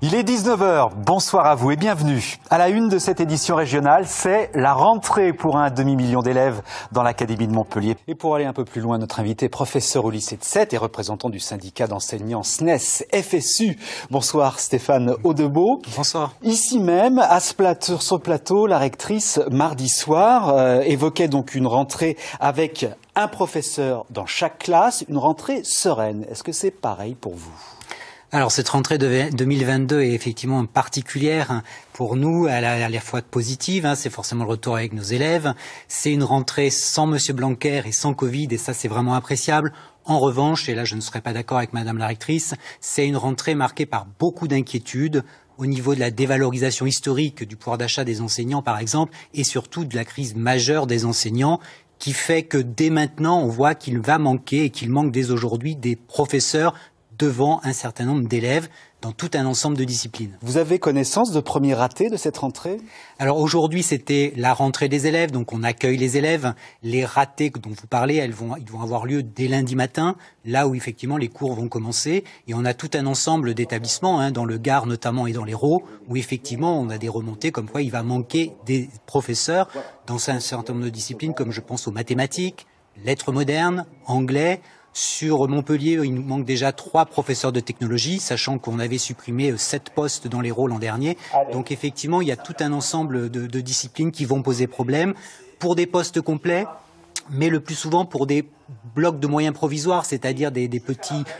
Il est 19 h, bonsoir à vous et bienvenue. À la une de cette édition régionale, c'est la rentrée pour un demi-million d'élèves dans l'Académie de Montpellier. Et pour aller un peu plus loin, notre invité, professeur au lycée de Sète et représentant du syndicat d'enseignants SNES FSU. Bonsoir Stéphane Audebeau. Bonsoir. Ici même, à ce plateau, sur le plateau, la rectrice, mardi soir, évoquait donc une rentrée avec un professeur dans chaque classe, une rentrée sereine. Est-ce que c'est pareil pour vous ? Alors cette rentrée de 2022 est effectivement particulière pour nous, elle est à la fois positive, c'est forcément le retour avec nos élèves. C'est une rentrée sans Monsieur Blanquer et sans Covid, et ça c'est vraiment appréciable. En revanche, et là je ne serais pas d'accord avec Madame la rectrice, c'est une rentrée marquée par beaucoup d'inquiétudes au niveau de la dévalorisation historique du pouvoir d'achat des enseignants par exemple, et surtout de la crise majeure des enseignants, qui fait que dès maintenant on voit qu'il va manquer et qu'il manque dès aujourd'hui des professeurs devant un certain nombre d'élèves dans tout un ensemble de disciplines. Vous avez connaissance de premiers ratés de cette rentrée ? Alors aujourd'hui, c'était la rentrée des élèves, donc on accueille les élèves. Les ratés dont vous parlez, ils vont avoir lieu dès lundi matin, là où effectivement les cours vont commencer. Et on a tout un ensemble d'établissements, dans le Gard notamment et dans l'Hérault, où effectivement on a des remontées comme quoi il va manquer des professeurs dans un certain nombre de disciplines, comme je pense aux mathématiques, lettres modernes, anglais. Sur Montpellier, il nous manque déjà 3 professeurs de technologie, sachant qu'on avait supprimé 7 postes dans l'Hérault l'an dernier. Donc effectivement, il y a tout un ensemble de disciplines qui vont poser problème pour des postes complets, mais le plus souvent pour des blocs de moyens provisoires, c'est-à-dire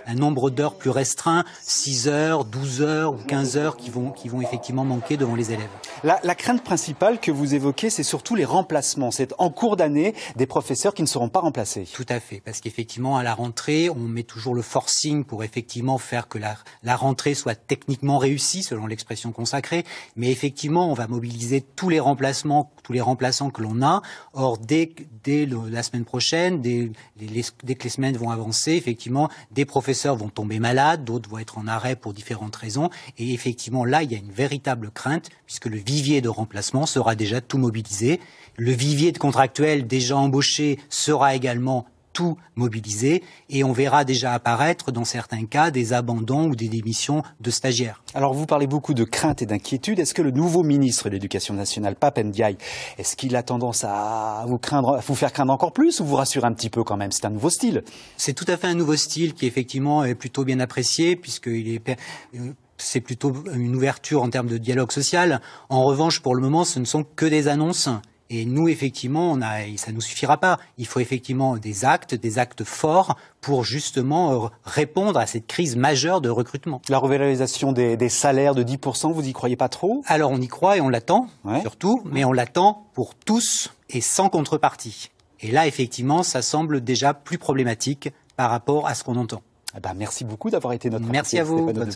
un nombre d'heures plus restreint, 6 heures, 12 heures ou 15 heures qui vont effectivement manquer devant les élèves. La crainte principale que vous évoquez, c'est surtout les remplacements. C'est en cours d'année des professeurs qui ne seront pas remplacés. Tout à fait, parce qu'effectivement à la rentrée, on met toujours le forcing pour effectivement faire que la rentrée soit techniquement réussie, selon l'expression consacrée, mais effectivement on va mobiliser tous les remplacements que l'on a. Or dès la semaine prochaine, dès que les semaines vont avancer, effectivement, des professeurs vont tomber malades, d'autres vont être en arrêt pour différentes raisons. Et effectivement, là, il y a une véritable crainte, puisque le vivier de remplacement sera déjà tout mobilisé. Le vivier de contractuels déjà embauchés sera également tout mobilisé, et on verra déjà apparaître, dans certains cas, des abandons ou des démissions de stagiaires. Alors, vous parlez beaucoup de crainte et d'inquiétude. Est-ce que le nouveau ministre de l'Éducation nationale, Pape Ndiaye, est-ce qu'il a tendance à vous faire craindre encore plus, ou vous rassurer un petit peu quand même? C'est un nouveau style. C'est tout à fait un nouveau style qui, effectivement, est plutôt bien apprécié, c'est plutôt une ouverture en termes de dialogue social. En revanche, pour le moment, ce ne sont que des annonces. Et nous, effectivement, ça nous suffira pas. Il faut effectivement des actes forts pour justement répondre à cette crise majeure de recrutement. La revalorisation des salaires de 10%, vous y croyez pas trop? Alors on y croit et on l'attend, surtout, mais on l'attend pour tous et sans contrepartie. Et là, effectivement, ça semble déjà plus problématique par rapport à ce qu'on entend. Merci beaucoup d'avoir été notre invité. Merci à vous.